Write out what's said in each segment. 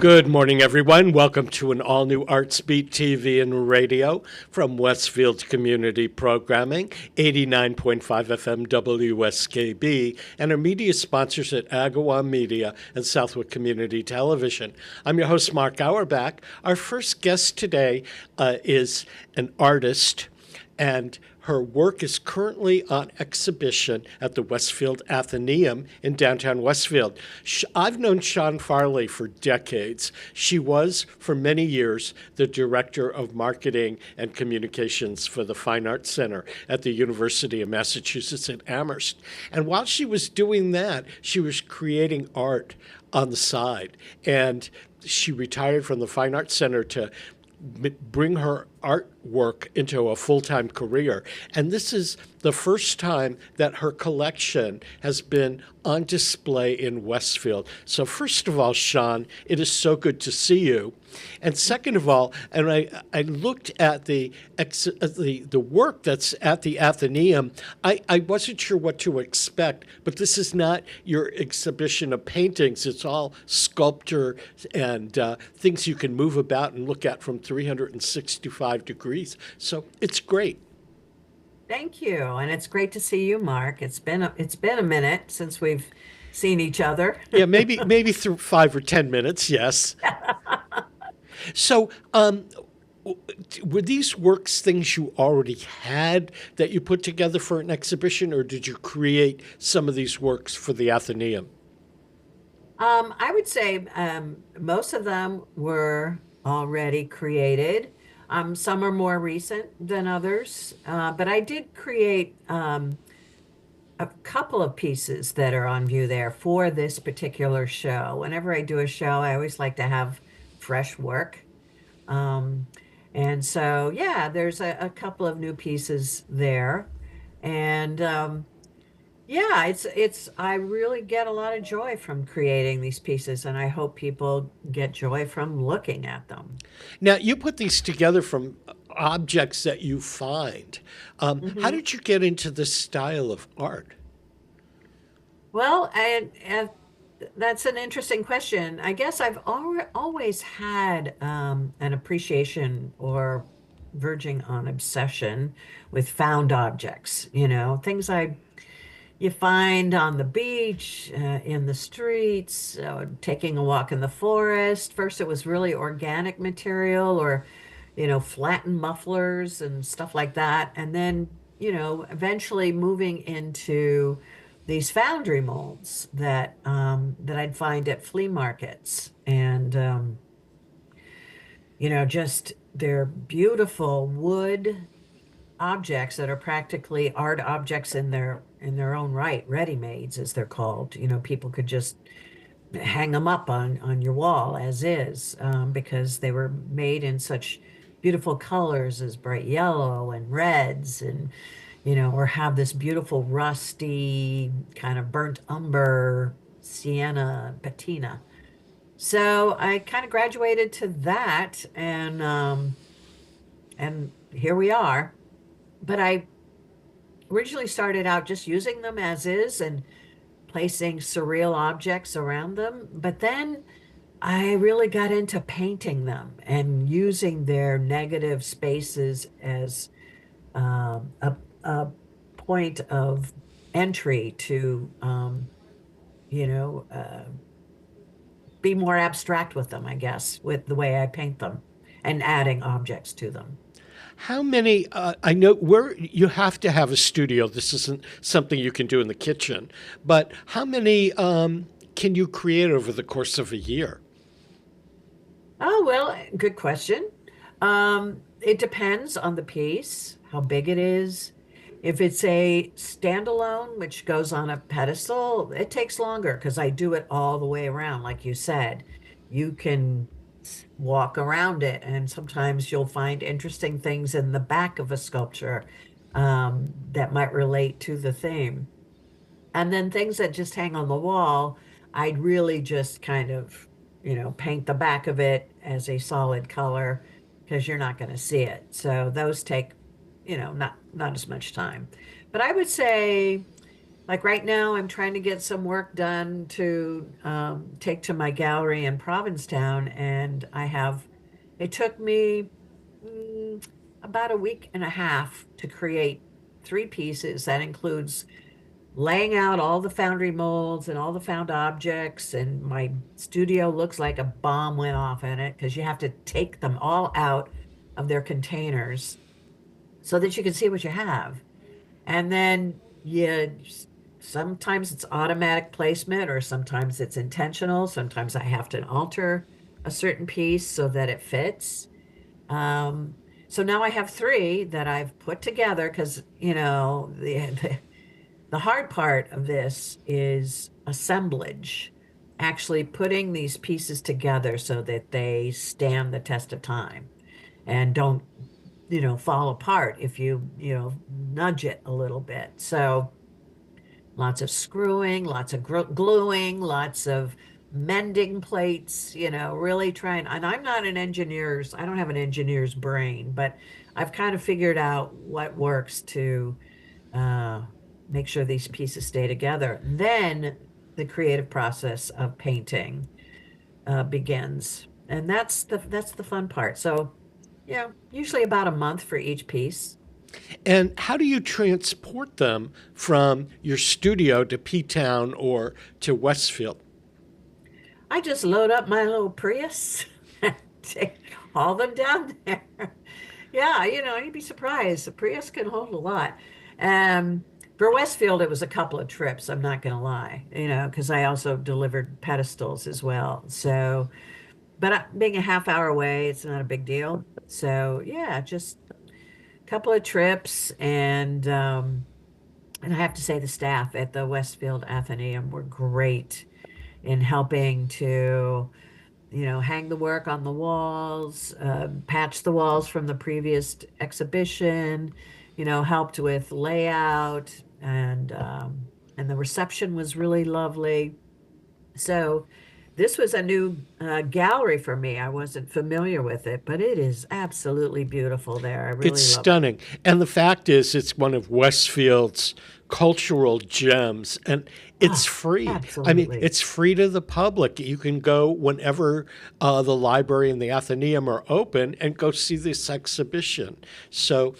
Good morning, everyone. Welcome to an all-new Artsbeat TV and radio from Westfield Community Programming, 89.5 FM WSKB, and our media sponsors at Agawam Media and Southwick Community Television. I'm your host, Mark Auerbach. Our first guest today is an artist, and her work is currently on exhibition at the Westfield Athenaeum in downtown Westfield. I've known Shawn Farley for decades. She was, for many years, the Director of Marketing and Communications for the Fine Arts Center at the University of Massachusetts at Amherst. And while she was doing that, she was creating art on the side. And she retired from the Fine Arts Center to bring her artwork into a full-time career. And this is the first time that her collection has been on display in Westfield. So first of all, Shawn, it is so good to see you. And second of all, and I looked at the work that's at the Athenaeum. I wasn't sure what to expect, but this is not your exhibition of paintings. It's all sculpture and things you can move about and look at from 365 degrees. So it's great. Thank you, and it's great to see you, Mark. It's been a minute since we've seen each other. Yeah, maybe through 5 or 10 minutes. Yes. So, were these works things you already had that you put together for an exhibition, or did you create some of these works for the Athenaeum? I would say most of them were already created. Some are more recent than others, but I did create a couple of pieces that are on view there for this particular show. Whenever I do a show, I always like to have fresh work. And so, yeah, there's a couple of new pieces there. And yeah, I really get a lot of joy from creating these pieces, and I hope people get joy from looking at them. Now, you put these together from objects that you find. How did you get into this style of art? Well, and that's an interesting question. I guess I've always had an appreciation or verging on obsession with found objects, things you find on the beach, in the streets, taking a walk in the forest. First, it was really organic material or, flattened mufflers and stuff like that. And then, eventually moving into these foundry molds that I'd find at flea markets. And, just they're beautiful wood objects that are practically art objects in their own right, ready-mades as they're called. People could just hang them up on your wall as is, because they were made in such beautiful colors as bright yellow and reds and or have this beautiful rusty kind of burnt umber sienna patina. So I kind of graduated to that, and here we are. But I originally started out just using them as is and placing surreal objects around them. But then I really got into painting them and using their negative spaces as a point of entry to, be more abstract with them, I guess, with the way I paint them and adding objects to them. How many, I know where you have to have a studio. This isn't something you can do in the kitchen, but how many can you create over the course of a year? Oh, well, good question. It depends on the piece, how big it is. If it's a standalone, which goes on a pedestal, it takes longer because I do it all the way around. Like you said, you can walk around it, and sometimes you'll find interesting things in the back of a sculpture that might relate to the theme. And then things that just hang on the wall, I'd really just kind of, paint the back of it as a solid color because you're not going to see it. So those take, not as much time. But I would say, like right now, I'm trying to get some work done to take to my gallery in Provincetown, and it took me about a week and a half to create three pieces. That includes laying out all the foundry molds and all the found objects, and my studio looks like a bomb went off in it because you have to take them all out of their containers so that you can see what you have. And then sometimes it's automatic placement or sometimes it's intentional. Sometimes I have to alter a certain piece so that it fits. Um, so now I have three that I've put together because, the hard part of this is assemblage, actually putting these pieces together so that they stand the test of time and don't, fall apart if you nudge it a little bit. So lots of screwing, lots of gluing, lots of mending plates, really trying. And I don't have an engineer's brain, but I've kind of figured out what works to uh, make sure these pieces stay together. Then the creative process of painting begins, and that's the fun part. So, usually about a month for each piece. And how do you transport them from your studio to P Town or to Westfield? I just load up my little Prius, take all them down there. Yeah, you'd be surprised. The Prius can hold a lot. Um, for Westfield, it was a couple of trips, I'm not going to lie, because I also delivered pedestals as well. So, but being a half hour away, it's not a big deal. So, yeah, just a couple of trips. And I have to say, the staff at the Westfield Athenaeum were great in helping to hang the work on the walls, patch the walls from the previous exhibition, helped with layout, and the reception was really lovely. So this was a new gallery for me. I wasn't familiar with it, but it is absolutely beautiful there. I It's really love it. stunning. And the fact is, it's one of Westfield's cultural gems, and it's Oh, free. I mean, absolutely. it's free to the public. You can go whenever the library and the Athenaeum are open and go see this exhibition. So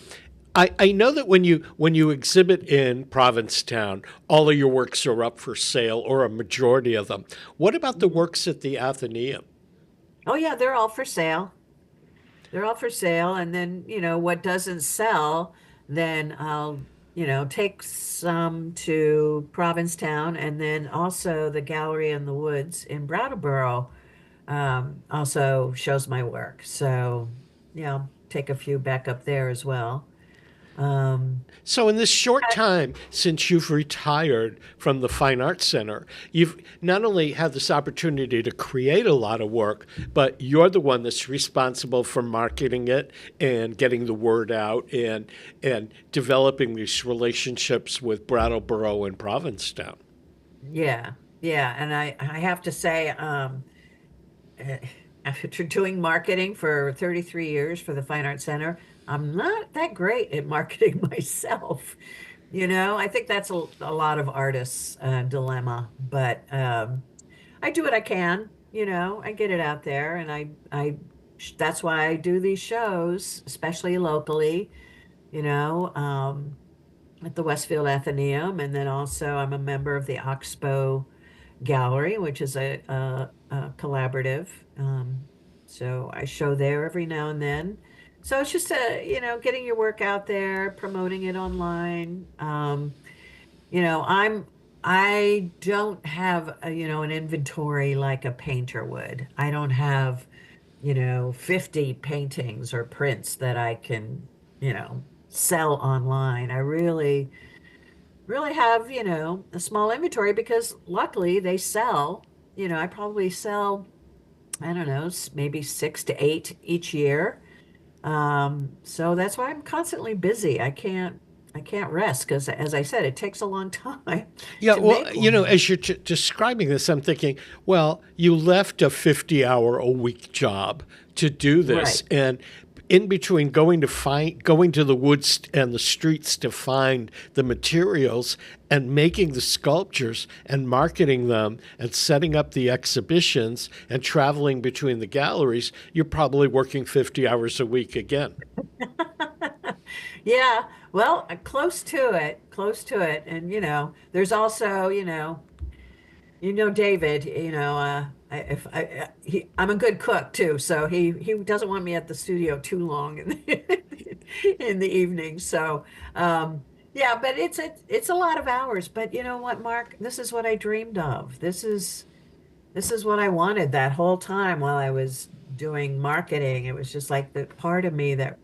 I know that when you exhibit in Provincetown, all of your works are up for sale, or a majority of them. What about the Mhm. works at the Athenaeum? Oh yeah, they're all for sale. They're all for sale. And then, what doesn't sell, then I'll, take some to Provincetown, and then also the Gallery in the Woods in Brattleboro also shows my work. So, take a few back up there as well. Um, So, in this short time since you've retired from the Fine Arts Center, you've not only had this opportunity to create a lot of work, but you're the one that's responsible for marketing it and getting the word out and developing these relationships with Brattleboro and Provincetown. yeah, yeah. And I have to say, eh, after doing marketing for 33 years for the Fine Arts Center, I'm not that great at marketing myself. I think that's a lot of artists' dilemma, but I do what I can. I get it out there, and that's why I do these shows, especially locally. You know, um, at the Westfield Athenaeum, and then also I'm a member of the Oxbow Gallery, which is a collaborative. So I show there every now and then. So it's just getting your work out there, promoting it online. I don't have an inventory like a painter would. I don't have 50 paintings or prints that I can sell online. I really have a small inventory because luckily they sell. I probably sell, I don't know, maybe 6 to 8 each year. So that's why I'm constantly busy. I can't I can't rest because, as I said, it takes a long time Yeah, to well, make one. as you're describing this, I'm thinking, well, you left a 50-hour-a-week job to do Right. this, and in between going to the woods and the streets to find the materials and making the sculptures and marketing them and setting up the exhibitions and traveling between the galleries, you're probably working 50 hours a week again. Yeah, well, close to it. And, there's also, David, I'm a good cook too, so he doesn't want me at the studio too long in in the evening. So, yeah, but it's a lot of hours. But you know what, Mark? This is what I dreamed of. This is what I wanted that whole time while I was doing marketing. It was just like the part of me that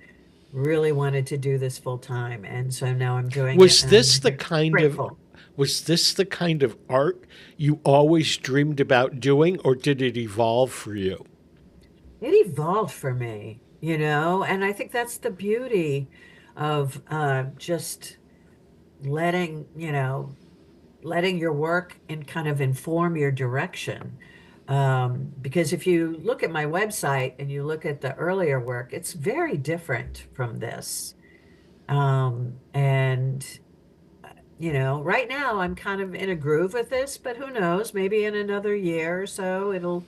really wanted to do this full time, and so now I'm doing it, Was and I'm this the very kind of grateful. was this the kind of art you always dreamed about doing, or did it evolve for you? It evolved for me, and I think that's the beauty of just letting, letting your work and kind of inform your direction. Because if you look at my website and you look at the earlier work, it's very different from this. And right now I'm kind of in a groove with this, but who knows, maybe in another year or so it'll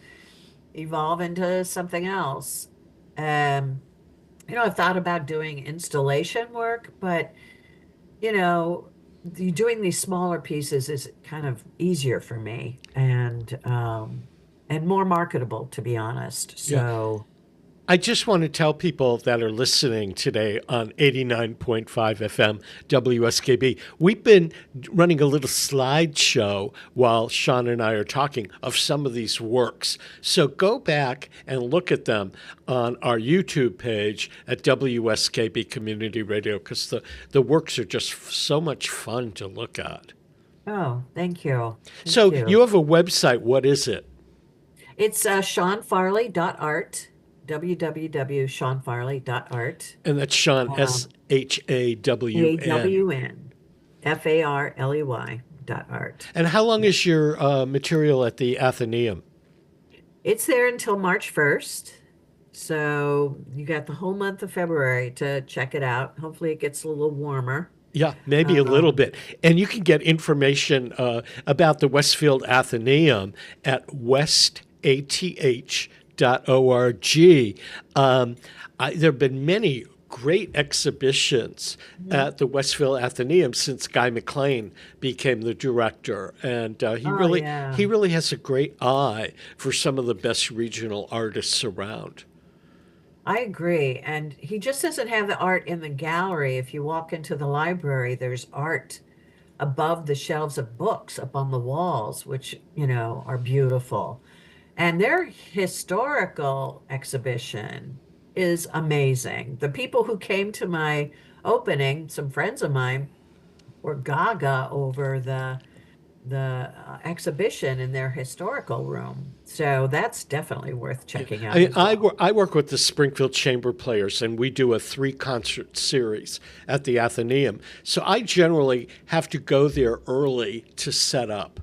evolve into something else. Um, I've thought about doing installation work, but you know, doing these smaller pieces is kind of easier for me and more marketable, to be honest. Yeah. So, I just want to tell people that are listening today on 89.5 FM WSKB, we've been running a little slideshow while Shawn and I are talking of some of these works. So go back and look at them on our YouTube page at WSKB Community Radio because the works are just so much fun to look at. oh, thank you. Thank So you you. have a website. What is it? It's ShawnFarley.art, www.shawnfarley.art. And that's Shawn, Um, SHAWN. AWNFARLEY.art. And how long is your material at the Athenaeum? It's there until March 1st. So you got the whole month of February to check it out. Hopefully it gets a little warmer. Yeah, maybe a little Um, bit. And you can get information about the Westfield Athenaeum at westath.org. There have been many great exhibitions mhm. at the Westfield Athenaeum since Guy McLean became the director, and Oh, yeah. he really has a great eye for some of the best regional artists around. I agree. And he just doesn't have the art in the gallery. If you walk into the library, there's art above the shelves of books up on the walls, which, are beautiful. And their historical exhibition is amazing. The people who came to my opening, some friends of mine, were gaga over the exhibition in their historical room. So that's definitely worth checking out as well. I work with the Springfield Chamber Players, and we do a 3 concert series at the Athenaeum. So I generally have to go there early to set up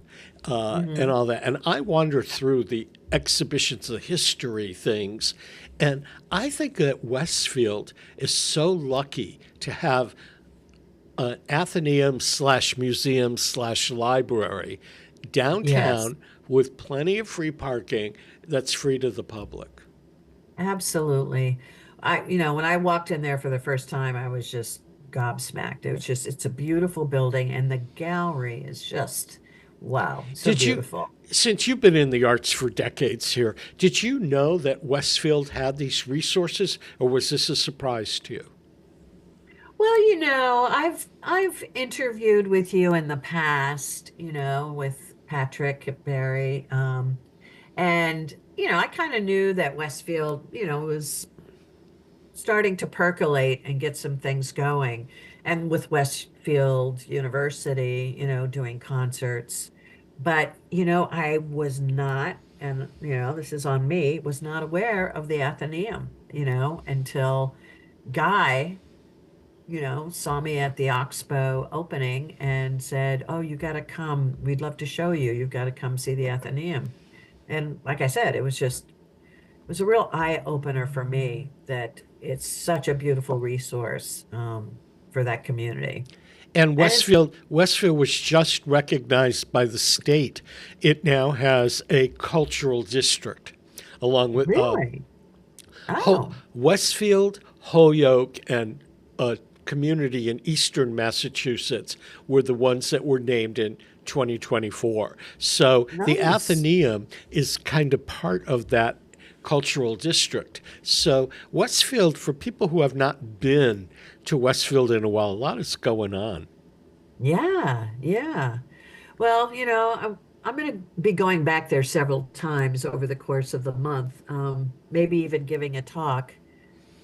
and Hmm. all that. And I wander through the exhibitions, the history things. And I think that Westfield is so lucky to have an Athenaeum slash museum slash library Yes, downtown with plenty of free parking that's free to the public. absolutely. When I walked in there for the first time, I was just gobsmacked. It's a beautiful building, and the gallery is just, wow, so Did you, beautiful. since you've been in the arts for decades here, did you know that Westfield had these resources, or was this a surprise to you? Well, I've interviewed with you in the past, with Patrick Barry, and I kind of knew that Westfield, was starting to percolate and get some things going, and with Westfield University, doing concerts, but I was not, and this is on me, was not aware of the Athenaeum, until Guy saw me at the Oxbow opening and said, "Oh, you got to come. We'd love to show you. You've got to come see the Athenaeum." And like I said, it was a real eye opener for me that it's such a beautiful resource for that community. And And it's Westfield was just recognized by the state. It now has a cultural district, along with really, oh, Westfield, Holyoke, and a community in eastern Massachusetts were the ones that were named in 2024. So the nice. Athenaeum is kind of part of that cultural district. So Westfield, for people who have not been to Westfield in a while, a lot is going on. Yeah, yeah. Well, I'm going to be going back there several times over the course of the month. Maybe even giving a talk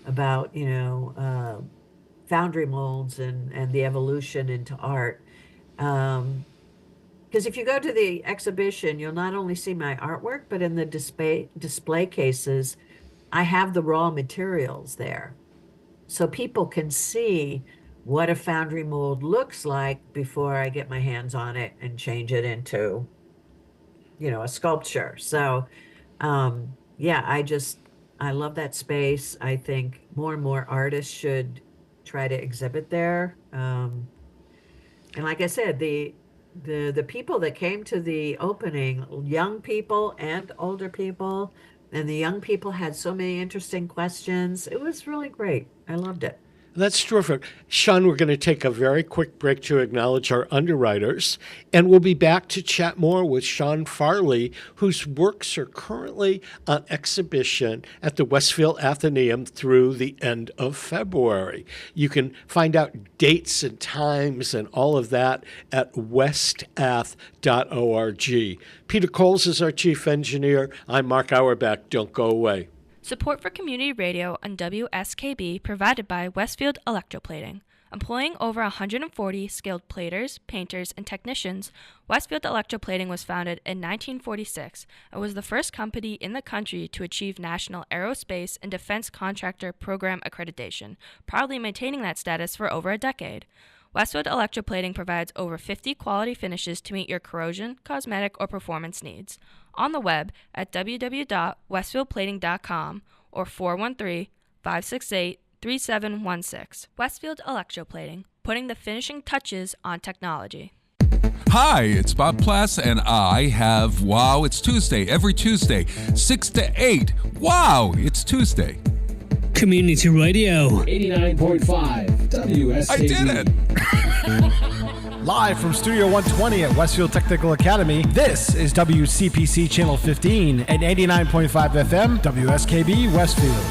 about, foundry molds and the evolution into art. Because if you go to the exhibition, you'll not only see my artwork, but in the display cases, I have the raw materials there. So people can see what a foundry mold looks like before I get my hands on it and change it into, a sculpture. So, yeah, I love that space. I think more and more artists should try to exhibit there. And like I said, the people that came to the opening, young people and older people, and the young people had so many interesting questions. It was really great. I loved it. That's terrific. Shawn, we're going to take a very quick break to acknowledge our underwriters, and we'll be back to chat more with Shawn Farley, whose works are currently on exhibition at the Westfield Athenaeum through the end of February. You can find out dates and times and all of that at westath.org. Peter Coles is our chief engineer. I'm Mark Auerbach. Don't go away. Support for community radio on WSKB provided by Westfield Electroplating. Employing over 140 skilled platers, painters, and technicians, Westfield Electroplating was founded in 1946 and was the first company in the country to achieve National Aerospace and Defense Contractor Program accreditation, proudly maintaining that status for over a decade. Westfield Electroplating provides over 50 quality finishes to meet your corrosion, cosmetic, or performance needs. On the web at www.westfieldplating.com or 413-568-3716. Westfield Electroplating, putting the finishing touches on technology. Hi, it's Bob Plass, and I have Wow, It's Tuesday, every Tuesday, 6 to 8. Wow, it's Tuesday. Community Radio 89.5 WSKB. I did it! Live from Studio 120 at Westfield Technical Academy, this is WCPC Channel 15 and 89.5 FM, WSKB Westfield.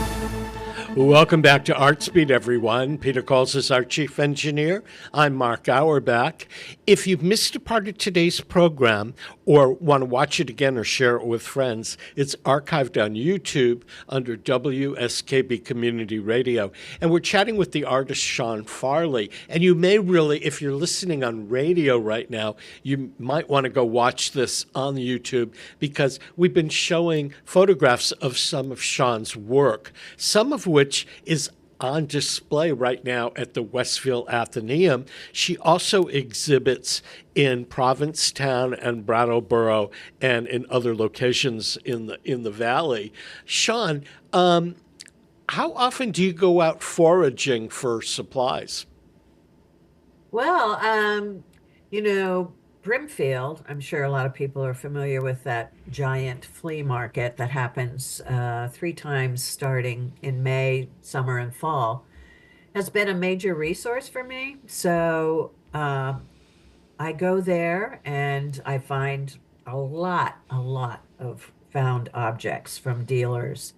Welcome back to Artsbeat, everyone. Peter Coles is our chief engineer. I'm Mark Auerbach. If you've missed a part of today's program or want to watch it again or share it with friends, it's archived on YouTube under WSKB Community Radio. And we're chatting with the artist Shawn Farley. And you may really, if you're listening on radio right now, you might want to go watch this on YouTube because we've been showing photographs of some of Shawn's work, some of which is on display right now at the Westfield Athenaeum. She also exhibits in Provincetown and Brattleboro and in other locations in the valley. Shawn, how often do you go out foraging for supplies? Well, Brimfield, I'm sure a lot of people are familiar with that giant flea market that happens 3 times starting in May, summer, and fall, has been a major resource for me. So I go there and I find a lot of found objects from dealers.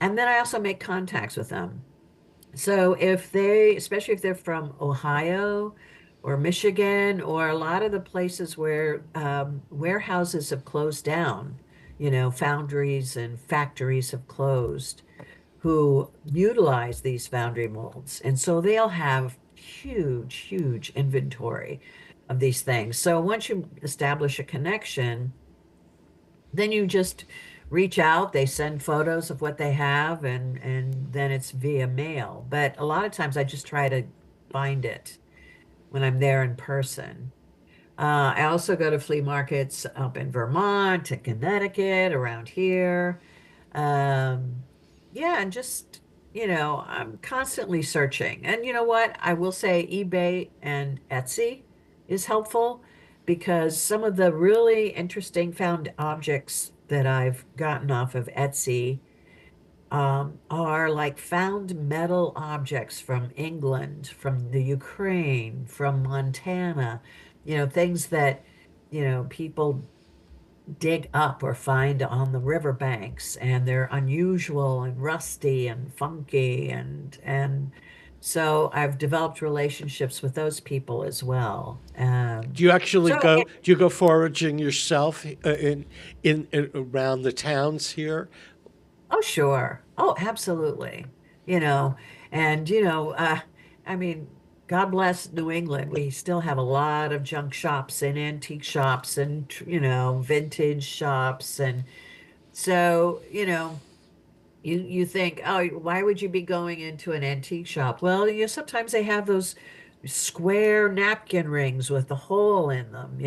And then I also make contacts with them. So especially if they're from Ohio or Michigan, or a lot of the places where warehouses have closed down, foundries and factories have closed, who utilize these foundry molds. And so they'll have huge inventory of these things. So once you establish a connection, then you just reach out, they send photos of what they have, and then it's via mail. But a lot of times I just try to find it when I'm there in person. I also go to flea markets up in Vermont and Connecticut, around here. Um, yeah, and just, I'm constantly searching. And you know what? I will say eBay and Etsy is helpful because some of the really interesting found objects that I've gotten off of Etsy are like found metal objects from England, from the Ukraine, from Montana, things that, people dig up or find on the riverbanks, and they're unusual and rusty and funky, and so I've developed relationships with those people as well. Do you actually So go? Do you go foraging yourself in around the towns here? Oh, sure. Oh, absolutely. You know, and I mean, God bless New England. We still have a lot of junk shops and antique shops and, vintage shops. And so, you think, oh, why would you be going into an antique shop? Well, sometimes they have those square napkin rings with the hole in them,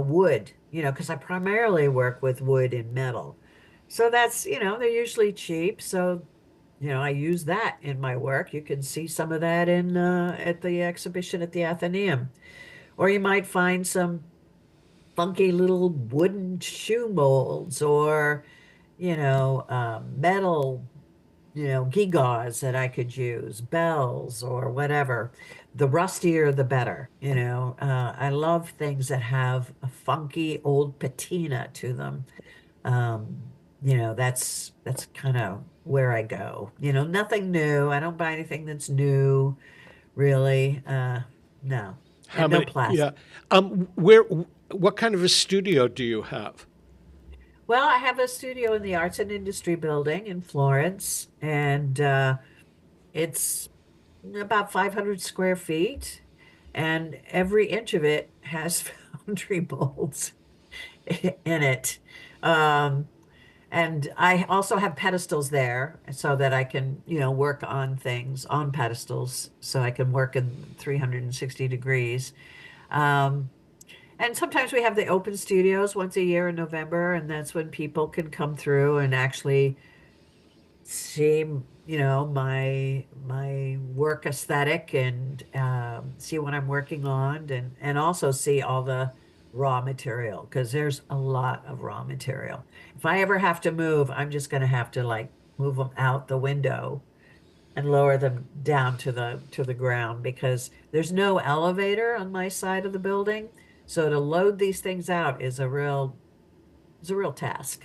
wood, because I primarily work with wood and metal. So that's, they're usually cheap. So, I use that in my work. You can see some of that in at the exhibition at the Athenaeum. Or you might find some funky little wooden shoe molds or, metal, gewgaws that I could use, bells or whatever. The rustier, the better. I love things that have a funky old patina to them. Um, that's kind of where I go. Nothing new. I don't buy anything that's new, really. No, How and no many? plastic. Yeah. Where? What kind of a studio do you have? Well, I have a studio in the Arts and Industry Building in Florence, and it's about 500 square feet, and every inch of it has foundry molds in it. Um, And I also have pedestals there so that I can, work on things on pedestals so I can work in 360 degrees. Um, and sometimes we have the open studios once a year in November, and that's when people can come through and actually see, my work aesthetic and see what I'm working on, and also see all the raw material because there's a lot of raw material. If I ever have to move, I'm just going to have to like move them out the window and lower them down to the ground because there's no elevator on my side of the building. So to load these things out is a real task.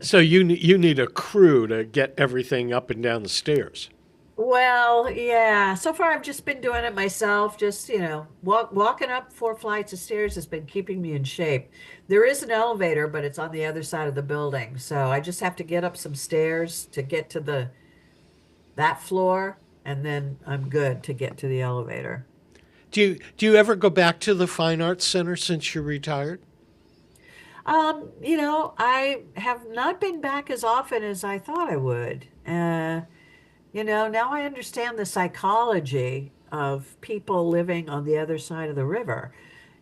So you need a crew to get everything up and down the stairs. Well, yeah. So far, I've just been doing it myself. Just, walking up 4 flights of stairs has been keeping me in shape. There is an elevator, but it's on the other side of the building. So I just have to get up some stairs to get to that floor, and then I'm good to get to the elevator. Do you ever go back to the Fine Arts Center since you're retired? I have not been back as often as I thought I would. Now I understand the psychology of people living on the other side of the river.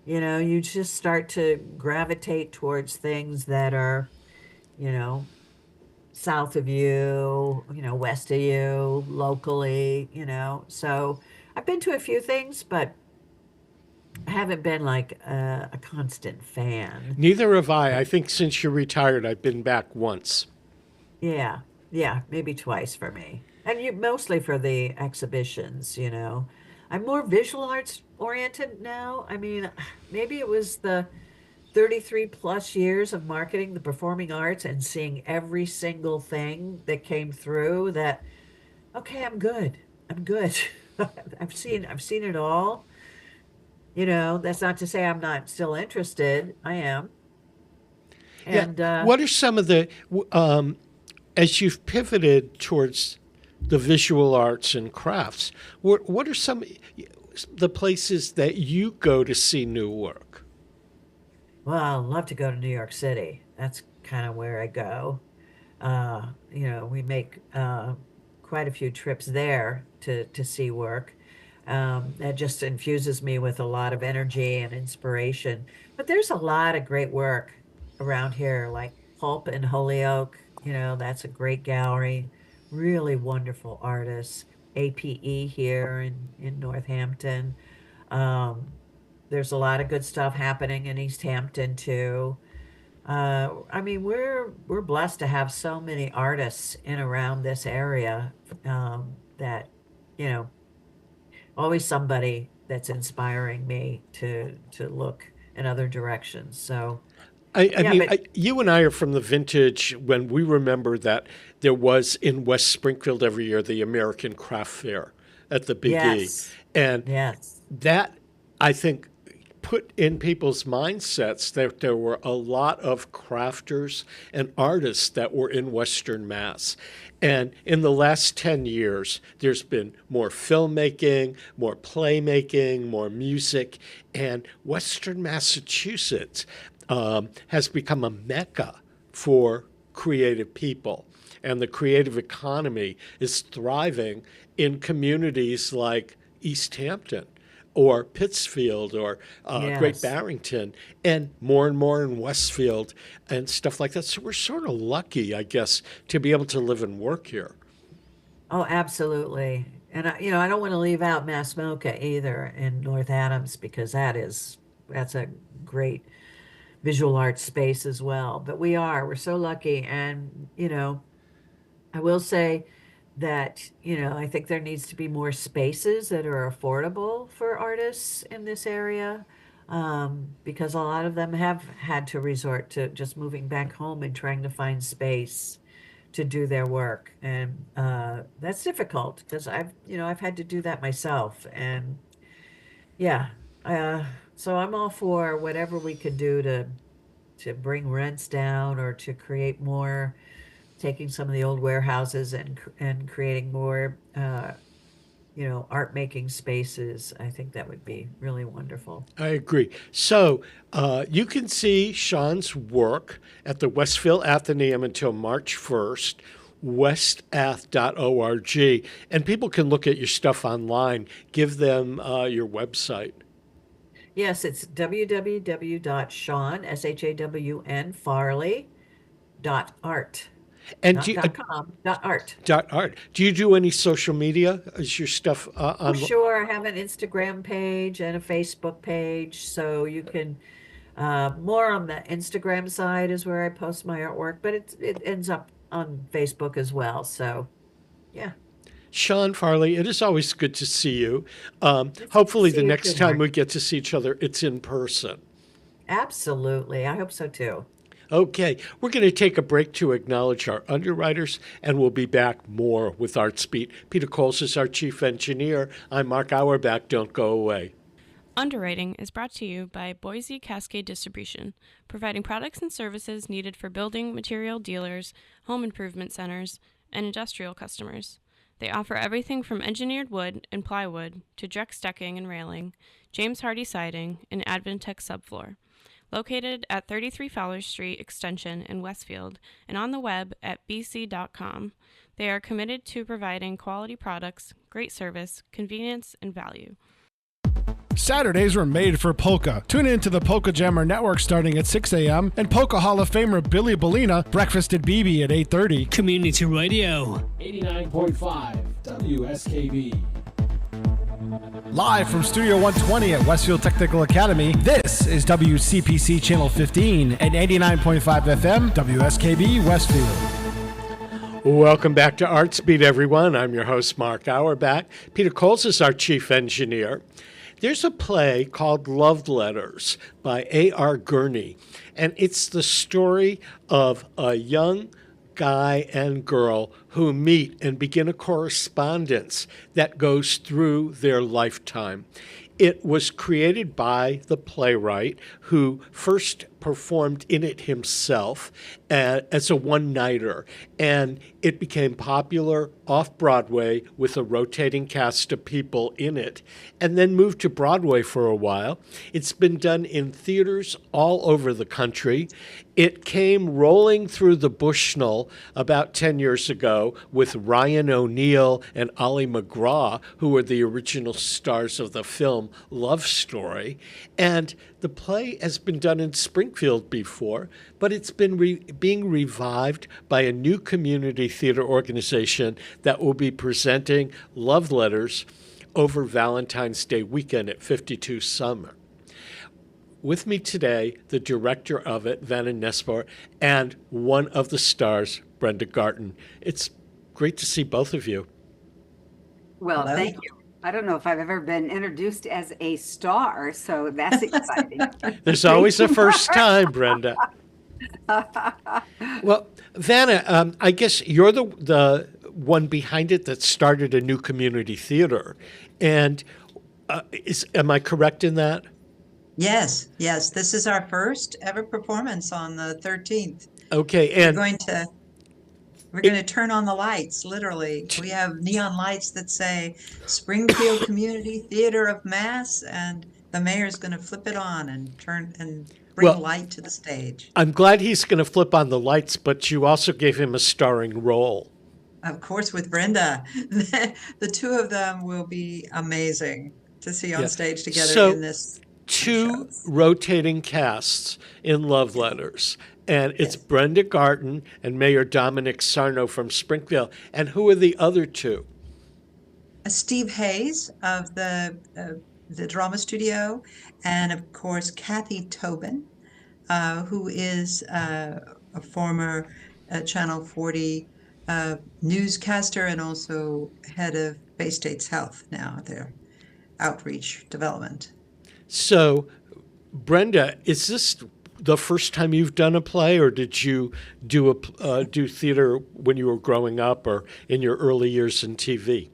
You just start to gravitate towards things that are, you know, south of you, west of you, locally. So I've been to a few things, but I haven't been like a constant fan. Neither have I. I think since you're retired, I've been back once. Yeah, yeah, maybe twice for me. And mostly for the exhibitions. I'm more visual arts oriented now. I mean, maybe it was the 33 plus years of marketing the performing arts and seeing every single thing that came through that, okay, I'm good. I'm good. I've seen it all. That's not to say I'm not still interested. I am. Yeah. And What are some of as you've pivoted towards the visual arts and crafts, what are some the places that you go to see new work? well, I love to go to New York City. That's kind of where I go. We make quite a few trips there to see work. That just infuses me with a lot of energy and inspiration. But there's a lot of great work around here, like Pulp in Holyoke. That's a great gallery. Really wonderful artists. APE here in Northampton. Um, there's a lot of good stuff happening in East Hampton too. I mean, we're blessed to have so many artists in around this area, that, you know, always somebody that's inspiring me to look in other directions. So I yeah, mean, but you and I are from the vintage when we remember that there was in West Springfield every year the American Craft Fair at the Big E. yes, And yes, that, I think, put in people's mindsets that there were a lot of crafters and artists that were in Western Mass. And in the last 10 years, there's been more filmmaking, more playmaking, more music, and Western Massachusetts has become a mecca for creative people. And the creative economy is thriving in communities like East Hampton or Pittsfield or Great yes. Barrington, and more in Westfield and stuff like that. So we're sort of lucky, I guess, to be able to live and work here. Oh, absolutely. And I don't want to leave out Mass Mocha either in North Adams because that's a great visual arts space as well. But we're so lucky. And, I will say that, I think there needs to be more spaces that are affordable for artists in this area, because a lot of them have had to resort to just moving back home and trying to find space to do their work. And that's difficult because I've had to do that myself. And yeah, so I'm all for whatever we could do to bring rents down or to create more, taking some of the old warehouses and creating more, art making spaces. I think that would be really wonderful. I agree. So you can see Shawn's work at the Westfield Athenaeum until March 1st, westath.org, and people can look at your stuff online. Give them your website. Yes, it's www.shawn, SHAWN, Farley.art. And Not do you, .com, .art. .art. Do you do any social media? Is your stuff Oh, on? sure. I have an Instagram page and a Facebook page, so you can more on the Instagram side is where I post my artwork, but it ends up on Facebook as well. So, yeah. Shawn Farley, it is always good to see you. It's good to Hopefully, see the you next too, time Mark. we get to see each other, it's in person. Absolutely. I hope so too. Okay, we're going to take a break to acknowledge our underwriters, and we'll be back more with Artsbeat. Peter Coles is our chief engineer. I'm Mark Auerbach. Don't go away. Underwriting is brought to you by Boise Cascade Distribution, providing products and services needed for building material dealers, home improvement centers, and industrial customers. They offer everything from engineered wood and plywood to Drex decking and railing, James Hardy siding, and Advantech subfloor. Located at 33 Fowler Street Extension in Westfield and on the web at bc.com, they are committed to providing quality products, great service, convenience, and value. Saturdays were made for polka. Tune in to the Polka Jammer Network starting at 6 a.m. and Polka Hall of Famer Billy Bellina, Breakfast at BB at 8:30. Community Radio. 89.5 WSKB. Live from Studio 120 at Westfield Technical Academy, this is WCPC Channel 15 and 89.5 FM WSKB Westfield. Welcome back to Artsbeat, everyone. I'm your host, Mark Auerbach. Peter Coles is our chief engineer. There's a play called Love Letters by A.R. Gurney, and it's the story of a young guy and girl who meet and begin a correspondence that goes through their lifetime. It was created by the playwright who first performed in it himself as a one-nighter, and it became popular off-Broadway with a rotating cast of people in it, and then moved to Broadway for a while. It's been done in theaters all over the country. It came rolling through the Bushnell about 10 years ago show with Ryan O'Neal and Ollie McGraw, who were the original stars of the film Love Story. And the play has been done in Springfield before, but it's been being revived by a new community theater organization that will be presenting Love Letters over Valentine's Day weekend at 52 Summer. With me today, the director of it, Vana Nespor, and one of the stars, Brenda Garton. It's great to see both of you. Well, Hello. thank you. I don't know if I've ever been introduced as a star, so that's exciting. There's always a first time, Brenda. Well, Vana, I guess you're the one behind it that started a new community theater. And am I correct in that? Yes. This is our first ever performance on the 13th. Okay, and We're going to turn on the lights, literally. We have neon lights that say Springfield Community Theater of Mass, and the mayor's going to flip it on and bring light to the stage. I'm glad he's going to flip on the lights, but you also gave him a starring role. Of course, with Brenda. The two of them will be amazing to see on stage together in this. Two rotating casts in Love Letters, and it's Brenda Garton and Mayor Dominic Sarno from Springfield. And who are the other two? Steve Hayes of the drama studio, and of course Kathy Tobin, who is a former Channel 40 newscaster and also head of Bay States Health now, their outreach development. So, Brenda, is this the first time you've done a play, or did you do theater when you were growing up or in your early years in TV?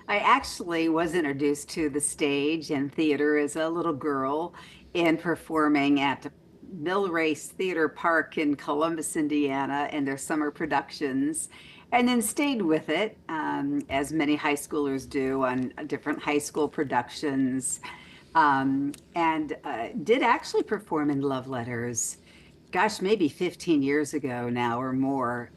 I actually was introduced to the stage and theater as a little girl in performing at Mill Race Theater Park in Columbus, Indiana, and their summer productions, and then stayed with it, as many high schoolers do, on different high school productions. And did actually perform in Love Letters, gosh, maybe 15 years ago now or more,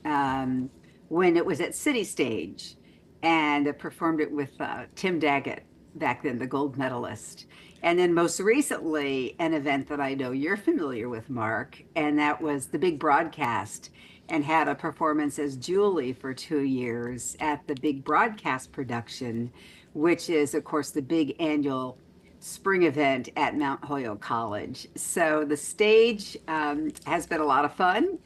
when it was at City Stage, and performed it with Tim Daggett, back then the gold medalist. And then most recently, an event that I know you're familiar with, Mark, and that was the Big Broadcast, and had a performance as Julie for 2 years at the Big Broadcast production, which is, of course, the big annual spring event at Mount Holyoke College. So the stage has been a lot of fun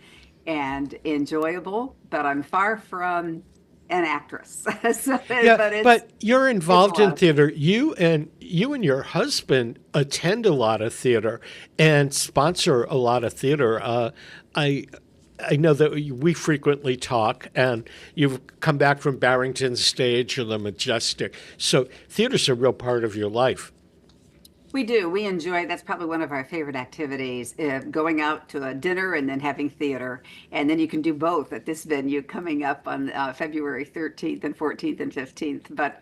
and enjoyable, but I'm far from an actress. But you're involved in theater. You and your husband attend a lot of theater and sponsor a lot of theater. I know that we frequently talk, and you've come back from Barrington Stage or the Majestic. So theater's a real part of your life. We do. We enjoy, that's probably one of our favorite activities, going out to a dinner and then having theater. And then you can do both at this venue coming up on February 13th and 14th and 15th. But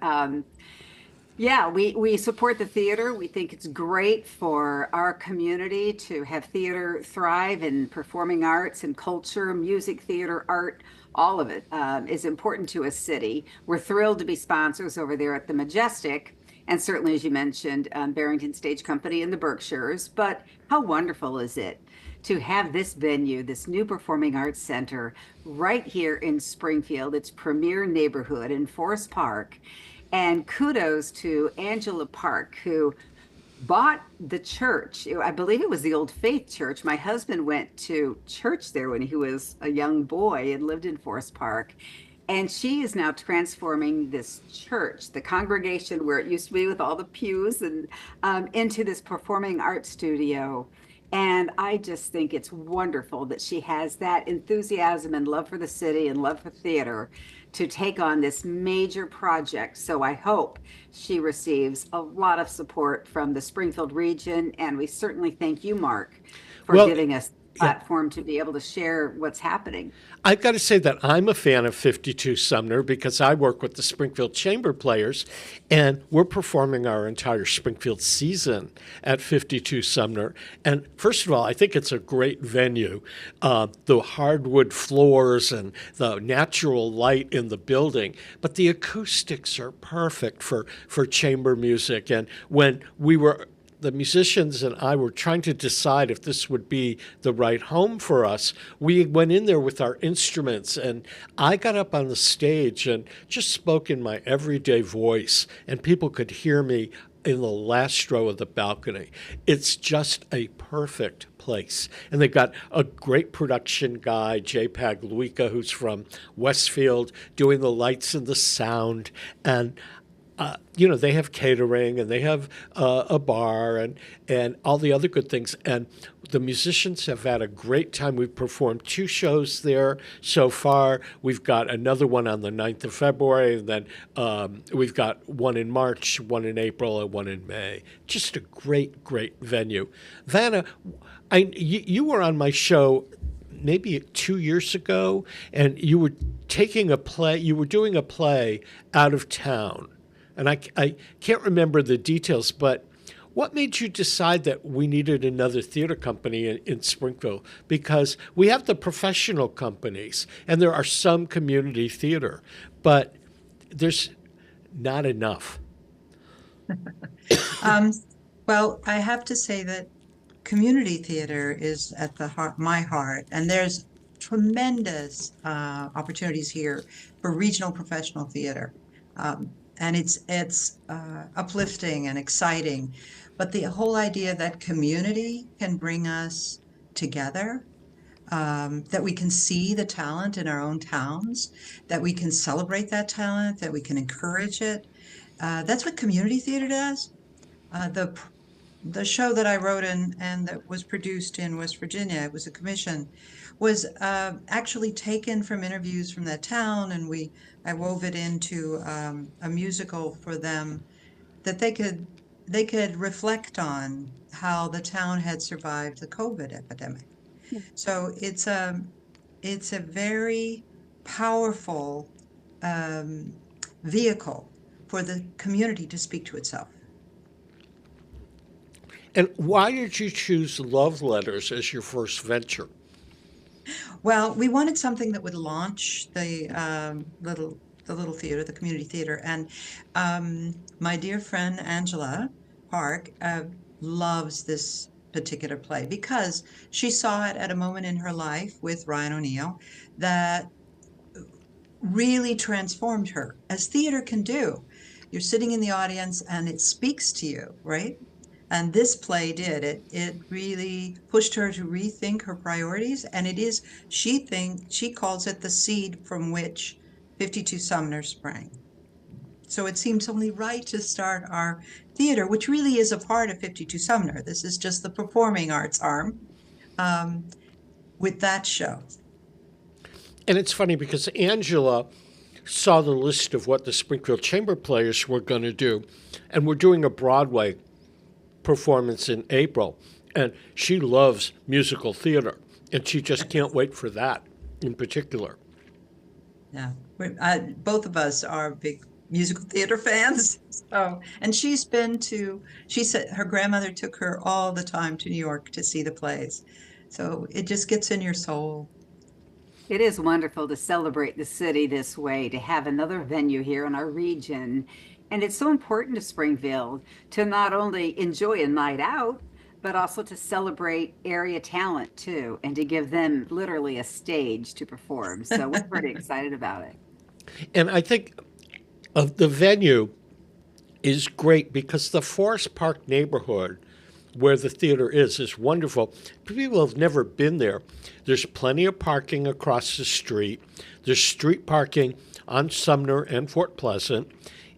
we support the theater. We think it's great for our community to have theater thrive, and performing arts and culture, music, theater, art. All of it is important to a city. We're thrilled to be sponsors over there at the Majestic. And certainly, as you mentioned, Barrington Stage Company in the Berkshires. But how wonderful is it to have this venue, this new performing arts center, right here in Springfield, its premier neighborhood in Forest Park. And kudos to Angela Park, who bought the church. I believe it was the Old Faith Church. My husband went to church there when he was a young boy and lived in Forest Park. And she is now transforming this church, the congregation where it used to be with all the pews, and into this performing arts studio. And I just think it's wonderful that she has that enthusiasm and love for the city and love for theater to take on this major project. So I hope she receives a lot of support from the Springfield region. And we certainly thank you, Mark, for giving us platform to be able to share what's happening. I've got to say that I'm a fan of 52 Sumner because I work with the Springfield Chamber Players, and we're performing our entire Springfield season at 52 Sumner. And first of all, I think it's a great venue. The hardwood floors and the natural light in the building, but the acoustics are perfect for chamber music. And when the musicians and I were trying to decide if this would be the right home for us, we went in there with our instruments, and I got up on the stage and just spoke in my everyday voice, and people could hear me in the last row of the balcony. It's just a perfect place. And they've got a great production guy, Jay Pagluica, who's from Westfield, doing the lights and the sound. And they have catering, and they have a bar and all the other good things. And the musicians have had a great time. We've performed 2 shows there so far. We've got another one on the 9th of February, and then we've got one in March, one in April, and one in May. Just a great, great venue. Vana, you were on my show maybe 2 years ago, and you were doing a play out of town. And I can't remember the details, but what made you decide that we needed another theater company in Springfield? Because we have the professional companies, and there are some community theater, but there's not enough. Well, I have to say that community theater is at my heart, and there's tremendous opportunities here for regional professional theater. And it's uplifting and exciting. But the whole idea that community can bring us together, that we can see the talent in our own towns, that we can celebrate that talent, that we can encourage it. That's what community theater does. The show that I wrote and that was produced in West Virginia, it was a commission, was actually taken from interviews from that town, and I wove it into a musical for them that they could reflect on how the town had survived the COVID epidemic. Yeah. So it's a very powerful vehicle for the community to speak to itself. And why did you choose Love Letters as your first venture? Well, we wanted something that would launch the little theater, the community theater. And my dear friend Angela Park loves this particular play because she saw it at a moment in her life with Ryan O'Neal that really transformed her, as theater can do. You're sitting in the audience and it speaks to you, right? And this play did. It really pushed her to rethink her priorities. And it is, she calls it the seed from which 52 Sumner sprang. So it seems only right to start our theater, which really is a part of 52 Sumner. This is just the performing arts arm with that show. And it's funny because Angela saw the list of what the Springfield Chamber Players were going to do, and we're doing a Broadway performance in April, and she loves musical theater, and she just can't wait for that in particular. Yeah, both of us are big musical theater fans. So, and she said her grandmother took her all the time to New York to see the plays. So it just gets in your soul. It is wonderful to celebrate the city this way, to have another venue here in our region. And it's so important to Springfield to not only enjoy a night out, but also to celebrate area talent too, and to give them literally a stage to perform. So we're pretty excited about it. And I think the venue is great because the Forest Park neighborhood where the theater is wonderful. People have never been there. There's plenty of parking across the street. There's street parking on Sumner and Fort Pleasant,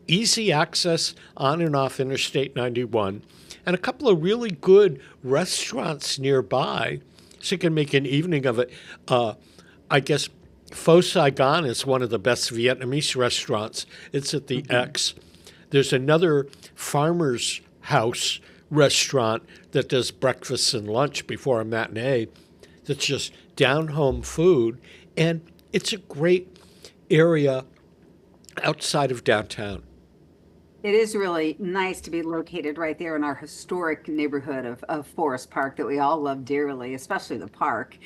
easy access on and off Interstate 91, and a couple of really good restaurants nearby, so you can make an evening of it. I guess Pho Saigon is one of the best Vietnamese restaurants. It's at the X. There's another Farmer's House restaurant that does breakfast and lunch before a matinee. that's just down-home food. And it's a great area outside of downtown. It is really nice to be located right there in our historic neighborhood of Forest Park that we all love dearly, especially the park.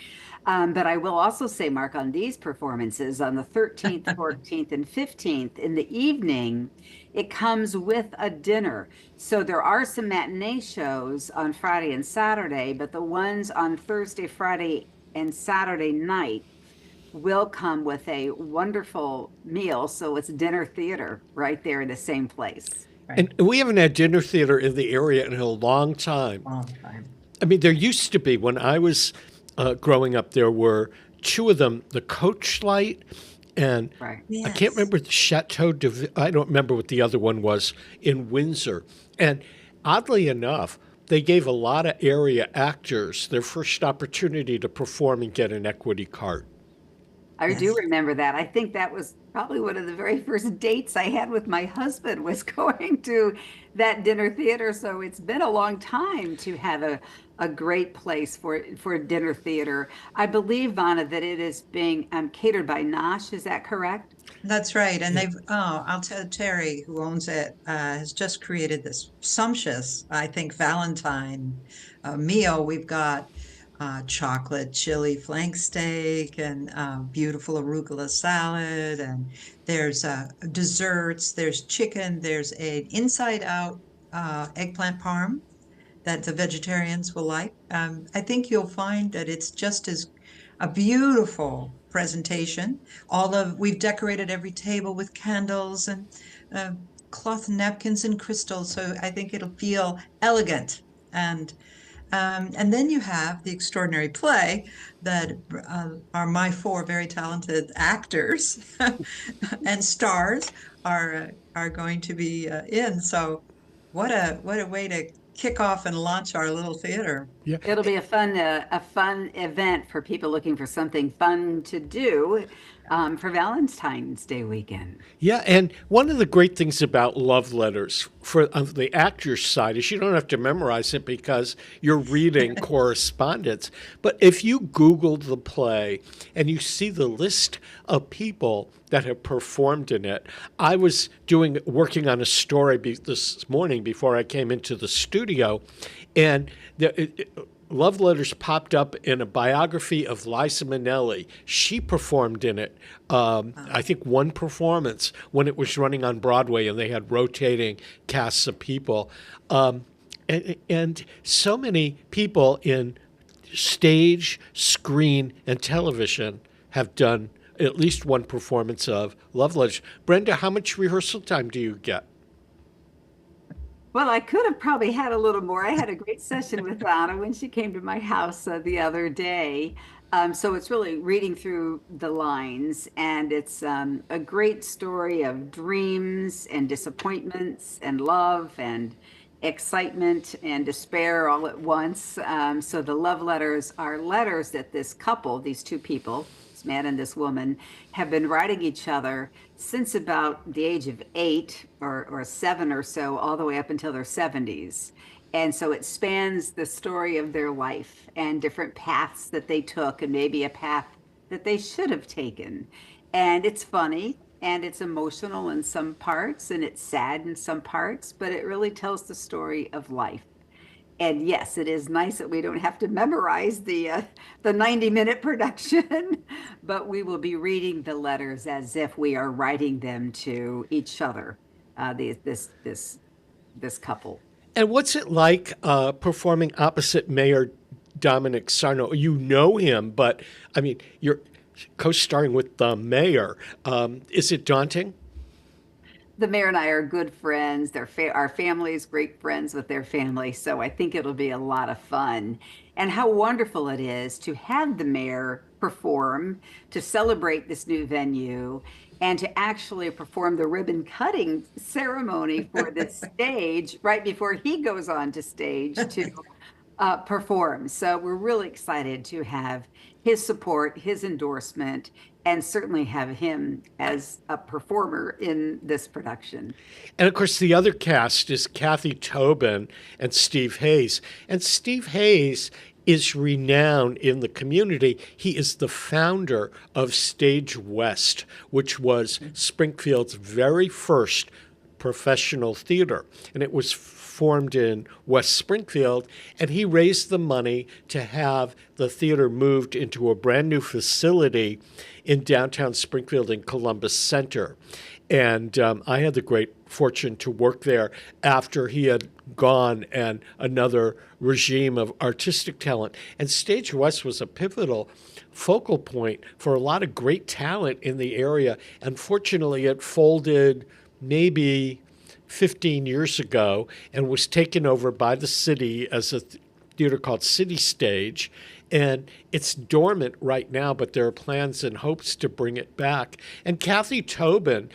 But I will also say, Mark, on these performances on the 13th, 14th, and 15th in the evening, it comes with a dinner. So there are some matinee shows on Friday and Saturday, but the ones on Thursday, Friday, and Saturday night will come with a wonderful meal. So it's dinner theater right there in the same place. And we haven't had dinner theater in the area in a long time. Long time. I mean, there used to be, when I was growing up, there were two of them, the Coach Light and Right. I can't remember the Chateau de, I don't remember what the other one was in Windsor. And oddly enough, they gave a lot of area actors their first opportunity to perform and get an equity card. I do remember that. I think that was probably one of the very first dates I had with my husband was going to that dinner theater. So it's been a long time to have a great place for dinner theater. I believe, Vana, that it is being catered by Nosh. Is that correct? That's right. And I'll tell Terry, who owns it, has just created this sumptuous, I think, Valentine meal. We've got chocolate chili flank steak and beautiful arugula salad, and there's desserts, there's chicken, there's an inside out eggplant parm that the vegetarians will like. I think you'll find that it's just as a beautiful presentation. We've decorated every table with candles and cloth napkins and crystals, so I think it'll feel elegant. And then you have the extraordinary play that are my four very talented actors and stars are going to be in. So what a way to kick off and launch our little theater. Yeah. It'll be a fun event for people looking for something fun to do for Valentine's Day weekend. Yeah, and one of the great things about love letters on the actor's side is you don't have to memorize it because you're reading correspondence. But if you Google the play and you see the list of people that have performed in it, I was working on a story this morning before I came into the studio, and love letters popped up in a biography of Liza Minnelli. She performed in it, I think one performance when it was running on Broadway and they had rotating casts of people. And so many people in stage, screen, and television have done at least one performance of love letters. Brenda, how much rehearsal time do you get? Well, I could have probably had a little more. I had a great session with Vana when she came to my house the other day. So it's really reading through the lines, and it's a great story of dreams and disappointments and love and excitement and despair all at once. So the love letters are letters that this couple, these two people, this man and this woman, have been writing each other since about the age of 8 or 7 or so, all the way up until their 70s. And so it spans the story of their life and different paths that they took and maybe a path that they should have taken. And it's funny and it's emotional in some parts and it's sad in some parts, but it really tells the story of life. And yes, it is nice that we don't have to memorize the 90-minute production, but we will be reading the letters as if we are writing them to each other. This couple. And what's it like performing opposite Mayor Dominic Sarno? You know him, but I mean, you're co-starring with the mayor. Is it daunting? The mayor and I are good friends. Our family is great friends with their family, so I think it'll be a lot of fun. And how wonderful it is to have the mayor perform, to celebrate this new venue, and to actually perform the ribbon cutting ceremony for this stage right before he goes on to stage to perform. So we're really excited to have his support, his endorsement, and certainly have him as a performer in this production. And of course, the other cast is Kathy Tobin and Steve Hayes. And Steve Hayes is renowned in the community. He is the founder of Stage West, which was Springfield's very first professional theater. And it was formed in West Springfield, and he raised the money to have the theater moved into a brand new facility in downtown Springfield in Columbus Center. And I had the great fortune to work there after he had gone and another regime of artistic talent. And Stage West was a pivotal focal point for a lot of great talent in the area. Unfortunately, it folded maybe 15 years ago and was taken over by the city as a theater called City Stage. And it's dormant right now, but there are plans and hopes to bring it back. And Kathy Tobin,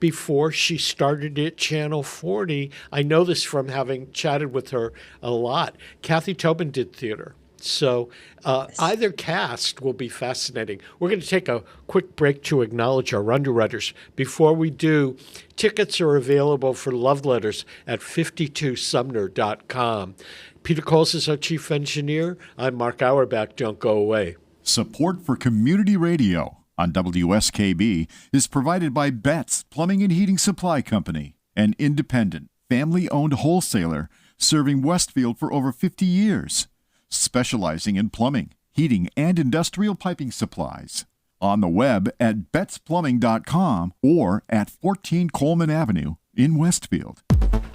before she started at Channel 40, I know this from having chatted with her a lot, Kathy Tobin did theater. So either cast will be fascinating. We're going to take a quick break to acknowledge our underwriters. Before we do, tickets are available for Love Letters at 52sumner.com. Peter Coles is our chief engineer. I'm Mark Auerbach. Don't go away. Support for community radio on WSKB is provided by Betts Plumbing and Heating Supply Company, an independent, family-owned wholesaler serving Westfield for over 50 years. Specializing in plumbing, heating, and industrial piping supplies. On the web at bettsplumbing.com or at 14 Coleman Avenue in Westfield.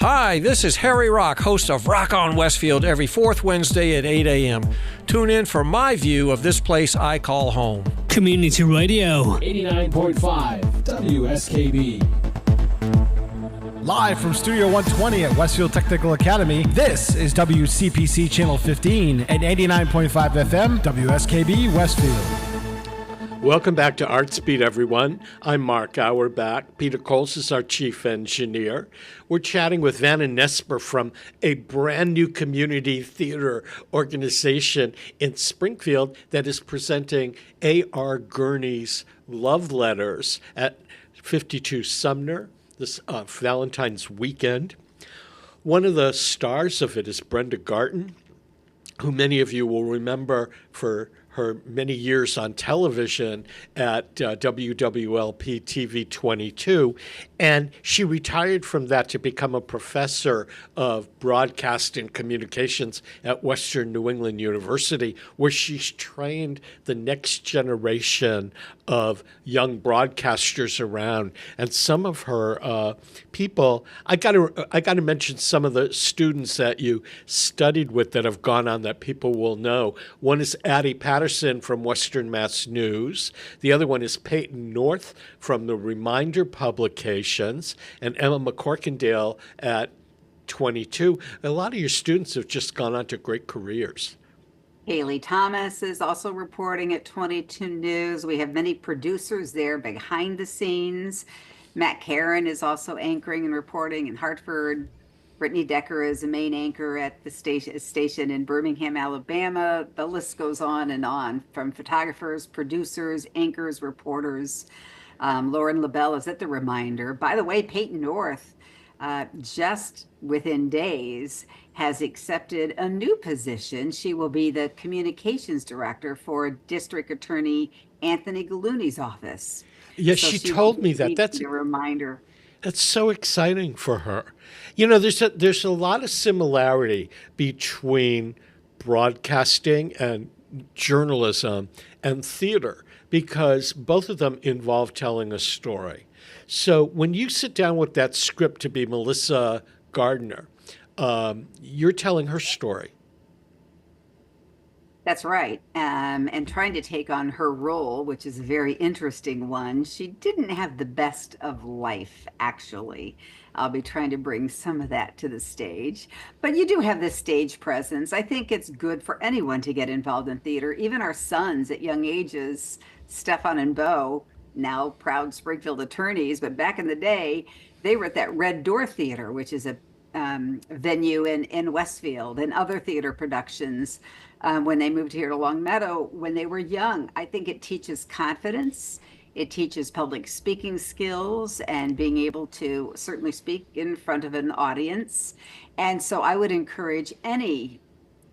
Hi, this is Harry Rock, host of Rock on Westfield every fourth Wednesday at 8 a.m. Tune in for my view of this place I call home. Community Radio. 89.5 WSKB. Live from Studio 120 at Westfield Technical Academy, this is WCPC Channel 15 and 89.5 FM, WSKB Westfield. Welcome back to Artsbeat, everyone. I'm Mark Auerbach. Peter Coles is our chief engineer. We're chatting with Vana Nespor from a brand new community theater organization in Springfield that is presenting A.R. Gurney's Love Letters at 52 Sumner this Valentine's weekend. One of the stars of it is Brenda Garton, who many of you will remember for her many years on television at WWLP TV 22, and she retired from that to become a professor of broadcast and communications at Western New England University, where she's trained the next generation of young broadcasters around. And some of her people, I got to mention some of the students that you studied with that have gone on that people will know. One is Addie Patterson from Western Mass News. The other one is Peyton North from the Reminder Publications, and Emma McCorkindale at 22. A lot of your students have just gone on to great careers. Haley Thomas is also reporting at 22 News. We have many producers there behind the scenes. Matt Karen is also anchoring and reporting in Hartford. Brittany Decker is a main anchor at the station in Birmingham, Alabama. The list goes on, from photographers, producers, anchors, reporters. Lauren LaBelle is at the Reminder. By the way, Peyton North, just within days, has accepted a new position. She will be the communications director for District Attorney Anthony Gallooni's office. Yes, she told me that. That's a reminder. That's so exciting for her. You know, there's a lot of similarity between broadcasting and journalism and theater, because both of them involve telling a story. So when you sit down with that script to be Melissa Gardner, you're telling her story. That's right. And trying to take on her role, which is a very interesting one. She didn't have the best of life, actually. I'll be trying to bring some of that to the stage. But you do have this stage presence. I think it's good for anyone to get involved in theater. Even our sons at young ages, Stefan and Bo, now proud Springfield attorneys, but back in the day, they were at that Red Door Theater, which is a venue in Westfield, and other theater productions when they moved here to Long Meadow when they were young. I think it teaches confidence. It teaches public speaking skills and being able to certainly speak in front of an audience. And so I would encourage any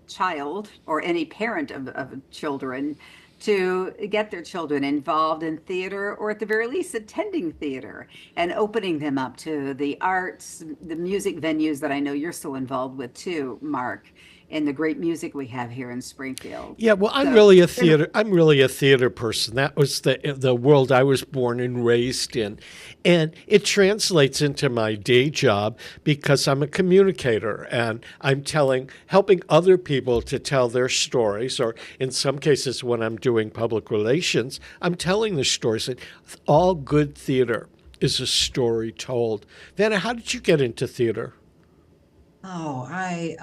child or any parent of children to get their children involved in theater, or at the very least attending theater, and opening them up to the arts, the music venues that I know you're so involved with too, Mark, and the great music we have here in Springfield. Yeah, well, I'm really a theater person. That was the world I was born and raised in. And it translates into my day job because I'm a communicator and I'm helping other people to tell their stories, or in some cases when I'm doing public relations, I'm telling the stories. And all good theater is a story told. Vana, how did you get into theater? Oh, I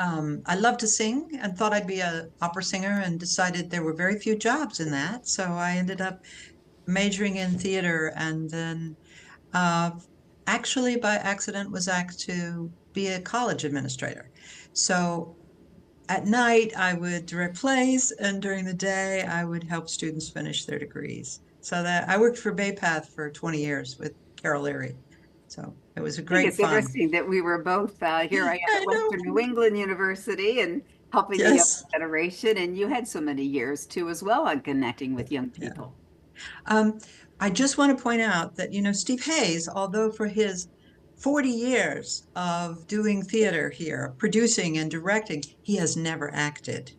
love to sing and thought I'd be an opera singer, and decided there were very few jobs in that. So I ended up majoring in theater, and then actually by accident was asked to be a college administrator. So at night I would direct plays, and during the day I would help students finish their degrees. So that I worked for Bay Path for 20 years with Carol Leary. So it was a great It's fun. interesting that we were both here. I am at Western New England University and helping the Yes. young generation, and you had so many years too as well on connecting with young people. I just want to point out that, Steve Hayes, although for his 40 years of doing theater here, producing and directing, he has never acted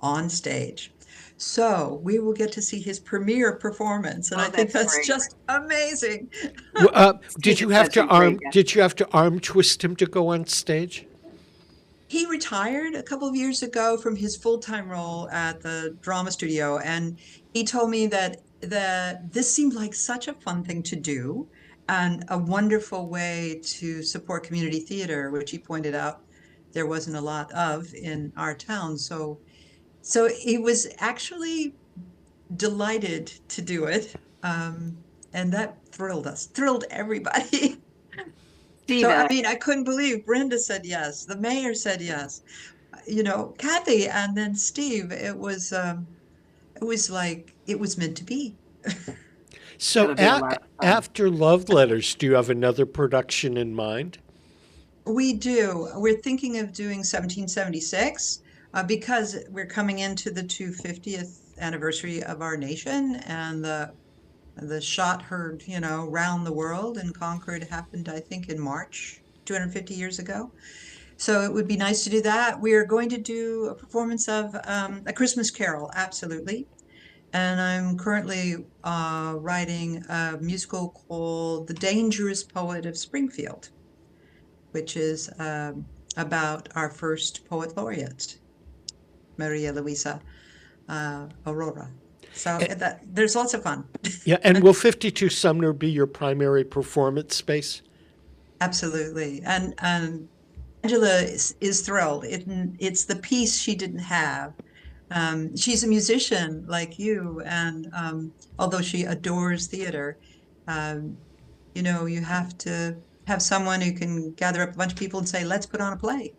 on stage. So we will get to see his premiere performance, and I think that's great. just amazing. Did you have to arm twist him to go on stage? He retired a couple of years ago from his full-time role at the drama studio, and he told me that this seemed like such a fun thing to do and a wonderful way to support community theater, which he pointed out there wasn't a lot of in our town. So he was actually delighted to do it, and that thrilled everybody. Steve, So, I couldn't believe Brenda said yes. The mayor said yes. Kathy, and then Steve. It was like it was meant to be. So after Love Letters, do you have another production in mind? We do. We're thinking of doing 1776 because we're coming into the 250th anniversary of our nation, and the shot heard, round the world in Concord happened, I think, in March, 250 years ago. So it would be nice to do that. We are going to do a performance of A Christmas Carol, absolutely. And I'm currently writing a musical called The Dangerous Poet of Springfield, which is about our first poet laureate, Maria Luisa Aurora. So there's lots of fun. Yeah, and will 52 Sumner be your primary performance space? Absolutely. And Angela is thrilled. It's the piece she didn't have. She's a musician like you, and although she adores theater, you have to have someone who can gather up a bunch of people and say, let's put on a play.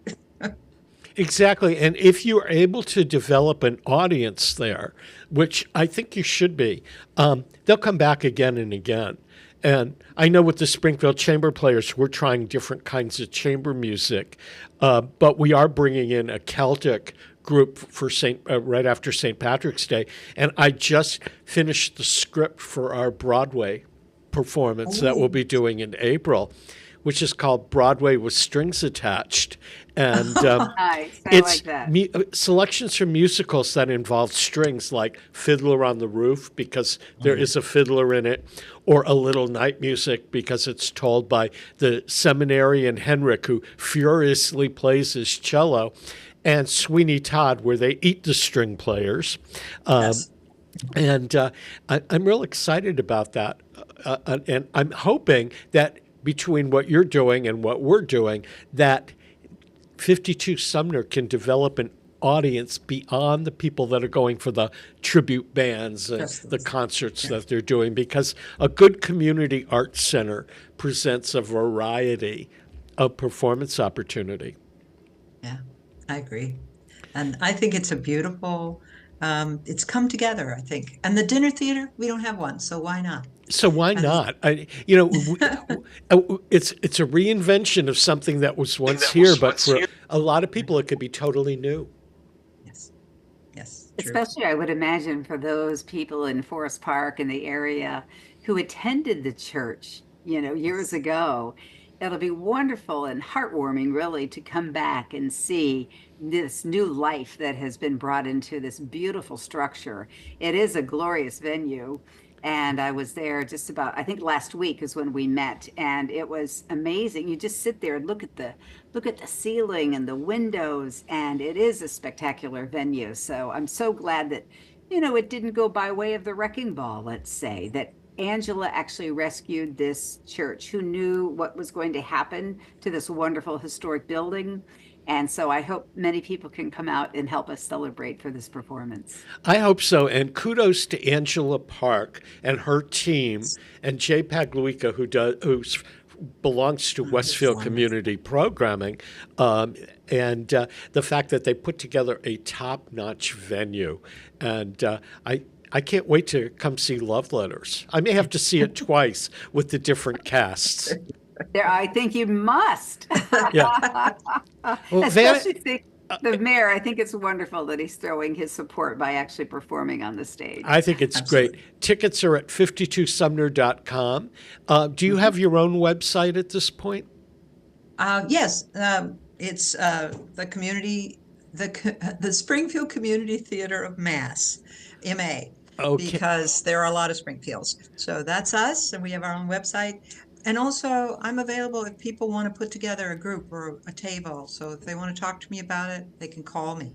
Exactly. And if you're able to develop an audience there, which I think you should be, they'll come back again and again. And I know with the Springfield Chamber Players, we're trying different kinds of chamber music, but we are bringing in a Celtic group for right after St. Patrick's Day. And I just finished the script for our Broadway performance that we'll be doing in April, which is called Broadway with Strings Attached. And nice. it's like that. Selections from musicals that involve strings, like Fiddler on the Roof, because there is a fiddler in it, or A Little Night Music, because it's told by the seminarian Henrik, who furiously plays his cello, and Sweeney Todd, where they eat the string players. Yes. And I'm real excited about that. And I'm hoping that between what you're doing and what we're doing, that 52 Sumner can develop an audience beyond the people that are going for the tribute bands and the concerts that they're doing, because a good community arts center presents a variety of performance opportunity. Yeah, I agree. And I think it's a beautiful, it's come together, I think. And the dinner theater, we don't have one, so why not? So why not? It's a reinvention of something that was once here, but for a lot of people, it could be totally new. Especially, I would imagine, for those people in Forest Park and the area who attended the church, years ago. It'll be wonderful and heartwarming, really, to come back and see this new life that has been brought into this beautiful structure. It is a glorious venue. And I was there just about, I think last week is when we met, and it was amazing. You just sit there and look at the ceiling and the windows, and it is a spectacular venue. So I'm so glad that, it didn't go by way of the wrecking ball, let's say, that Angela actually rescued this church. Who knew what was going to happen to this wonderful historic building? And so I hope many people can come out and help us celebrate for this performance. I hope so. And kudos to Angela Park and her team, and Jay Pagliuca, who belongs to Westfield Community Programming, and the fact that they put together a top-notch venue. And I can't wait to come see Love Letters. I may have to see it twice with the different casts. I think you must. Yeah. Well, Especially the mayor. I think it's wonderful that he's throwing his support by actually performing on the stage. I think it's great. Tickets are at 52sumner.com. Do you have your own website at this point? Yes. It's the community, the Springfield Community Theater of Mass, MA. Okay. Because there are a lot of Springfields. So that's us, and we have our own website. And also, I'm available if people want to put together a group or a table. So if they want to talk to me about it, they can call me.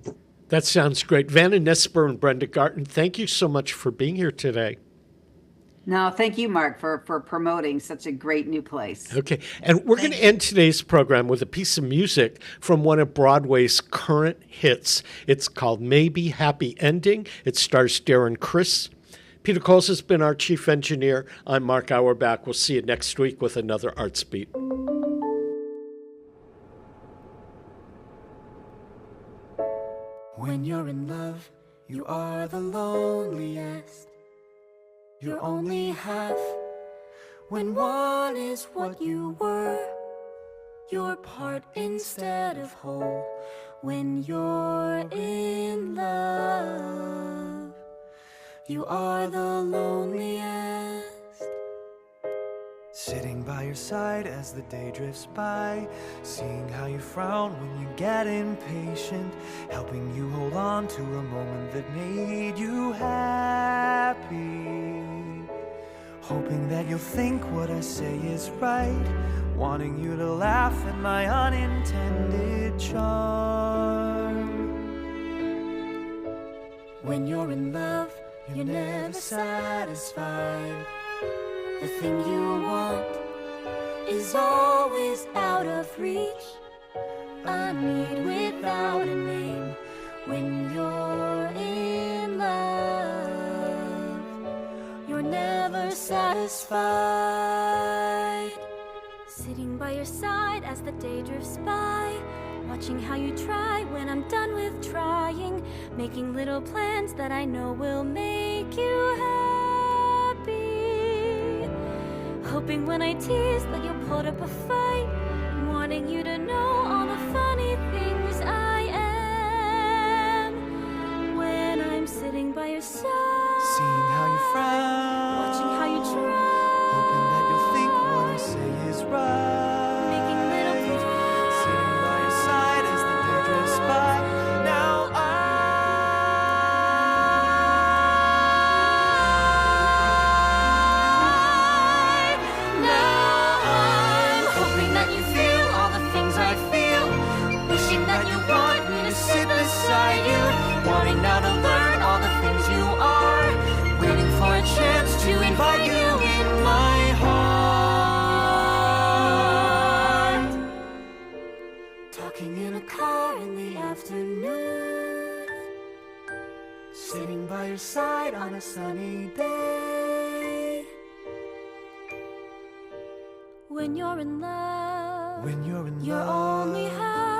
That sounds great. Vana Nespor and Brenda Garton, thank you so much for being here today. No, thank you, Mark, for promoting such a great new place. Okay, and we're going to end today's program with a piece of music from one of Broadway's current hits. It's called Maybe Happy Ending. It stars Darren Criss. Peter Coles has been our chief engineer. I'm Mark Auerbach. We'll see you next week with another Artsbeat. When you're in love, you are the loneliest. You're only half when one is what you were. You're part instead of whole when you're in love. You are the loneliest. Sitting by your side as the day drifts by, seeing how you frown when you get impatient, helping you hold on to a moment that made you happy. Hoping that you'll think what I say is right, wanting you to laugh at my unintended charm. When you're in love, you're never satisfied. The thing you want is always out of reach. A need without a name. When you're in love, you're never satisfied. Sitting by your side as the day drifts by, watching how you try when I'm done with trying, making little plans that I know will make you happy. Hoping when I tease that you'll put up a fight, wanting you to know all the funny things I am. When I'm sitting by your side, seeing how you frown, watching how you try, hoping that you'll think what I say is right, making little plans, sitting by your side as the day drifts by. Now I'm hoping that you feel all the things I feel, wishing that you want me to sit beside you, wanting now to learn all the things you are, waiting for a chance to invite you in my heart. Talking in a car in the afternoon, sitting by your side on a sunny day. When you're in love, when you're in you're love, only half